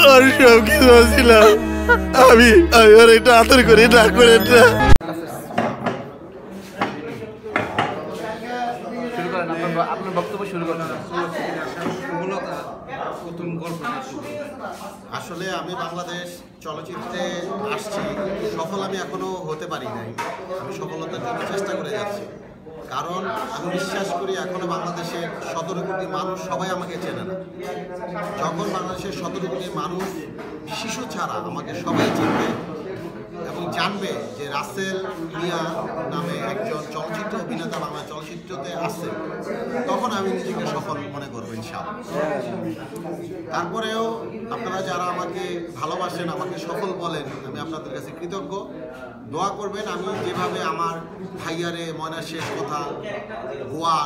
আর সব কিছু ছিলাম আমি আর এটা আদর করে না করে না। আপনার বক্তব্য শুরু করেন। আসলে আমি বাংলাদেশ চলচ্চিত্রে আসছি, সফল আমি এখনো হতে পারি নাই। আমি সফলতার জন্য চেষ্টা করে যাচ্ছি, কারণ আমি বিশ্বাস করি এখনো বাংলাদেশের 17 কোটি মানুষ সবাই আমাকে চেনে না। যখন বাংলাদেশের 17 কোটি মানুষ শিশু ছাড়া আমাকে সবাই চিনবে এবং জানবে যে রাসেল মিয়া নামে একজন চলচ্চিত্র অভিনেতা বাংলা চলচ্চিত্রতে আছে, তখন আমি নিজেকে সফল মনে করবো ইনশাআল্লাহ। তারপরেও আপনারা যারা আমাকে ভালোবাসেন, আমাকে সফল বলেন, আমি আপনাদের কাছে কৃতজ্ঞ। দোয়া করবেন আমি যেভাবে আমার ভাইয়ারে, ময়নার শেষ কথা, গোয়া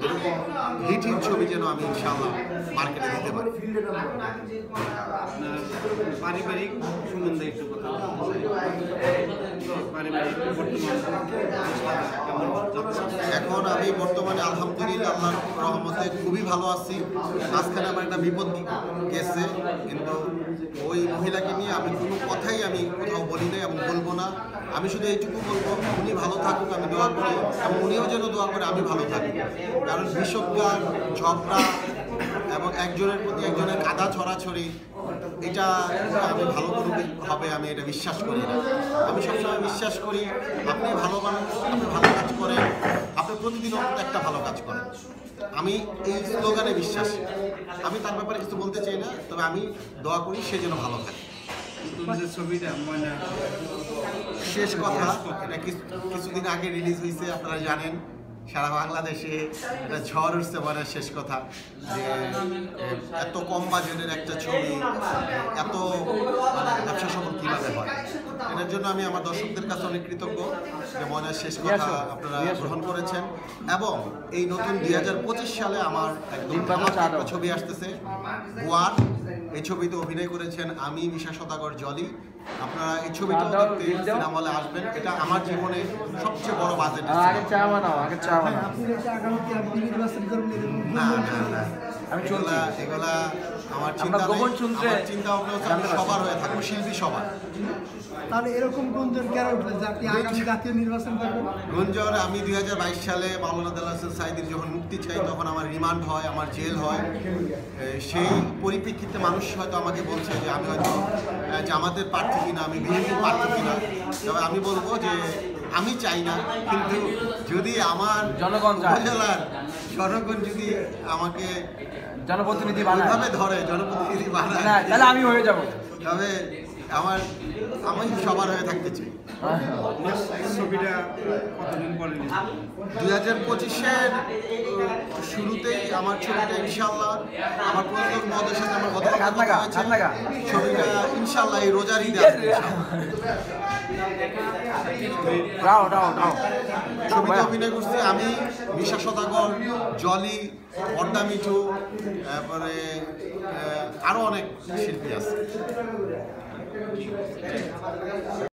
এরকম হিট ছবি যেন আমি ইনশাআল্লাহ মার্কেটে দিতে পারি। পারিবারিক সম্বন্ধে একটু কথা এখন আমি বর্তমানে আলহামদুলিল্লাহ আল্লাহর রহমতে খুবই ভালো আছি। মাঝখানে আমার একটা বিপদ গেছে, কিন্তু ওই মহিলাকে নিয়ে আমি কোনো কথাই আমি কোথাও বলি নাই এবং বলবো না। আমি শুধু এইটুকু বলবো, উনি ভালো থাকুক, আমি দোয়া করি, এবং উনিও যেন দোয়া করে আমি ভালো থাকি। কারণ বিষজ্ঞান, ঝগড়া এবং একজনের প্রতি একজনের কাদা ছড়াছড়ি, এটা আমি ভালো হবে আমি এটা বিশ্বাস করি না। আমি সবসময় বিশ্বাস করি আপনি ভালো মানুষ, আপনি ভালো কাজ করেন, আপনি প্রতিদিন অন্তত একটা ভালো কাজ করেন। আমি এই স্লোগানে বিশ্বাসী। আমি তার ব্যাপারে কিছু বলতে চাই না, তবে আমি দোয়া করি সে যেন ভালো থাকে। ছবিটা মানে শেষ কথা, এটা কিছুদিন আগে রিলিজ হয়েছে, আপনারা জানেন। সারা বাংলাদেশে একটা ঝড় উঠছে মনের শেষ কথা, যে এত কম বাজেটের একটা ছবি এত ব্যবসা সফল কীভাবে হয়। এটার জন্য আমি আমার দর্শকদের কাছে অনেক কৃতজ্ঞ যে মনের শেষ কথা আপনারা গ্রহণ করেছেন। এবং এই নতুন 2025 সালে আমার একদম একটা ছবি আসতেছে গোয়ার। এই ছবিতে অভিনয় করেছেন আমি, মিশা সওদাগর, জলি। আপনারা এই ছবিটাও দেখতে সিনেমা হলে আসবেন। এটা আমার জীবনে সবচেয়ে বড় বাজেট। না না এগুলা আমার চিন্তা ভাবনা সবার হয়ে থাকবো, শিল্পী সবার। তাহলে এরকম গুঞ্জন কেন উঠলো যে আপনি আগামী জাতীয় নির্বাচন করবেন? গুঞ্জন, আমি 2022 সালে মাওলানা দেলোয়ার হোসেন সাঈদীর যখন মুক্তি চাই, তখন আমার রিমান্ড হয়, আমার জেল হয়। সেই পরিপ্রেক্ষিতে মানুষ হয়তো আমাকে বলছে যে আমি হয়তো জামাতের প্রার্থী কিনা, আমি বিএনপির প্রার্থী কিনা। তবে আমি বলবো যে আমি চাই না, কিন্তু যদি আমার উপজেলার জনগণ যদি আমাকে জনপ্রতিনিধি ধরে, জনপ্রতিনিধি বানায়, তাহলে আমি হয়ে যাব। তবে আমি সবার হয়ে থাকতে চাই। ছবিটা কতদিন পরে 2025-এর শুরুতেই আমার ছবিটা ইনশাল্লাহ, আমার প্রযোজক মহোদয়ের সাথে আমার কথা হয়েছে, ছবিটা ইনশাল্লাহ এই রোজার ঈদে আসবে। ছবিতে অভিনয় করছি আমি, মিশা সওদাগর, জলি, পর্দা মিঠু, তারপরে আরো অনেক শিল্পী আছে।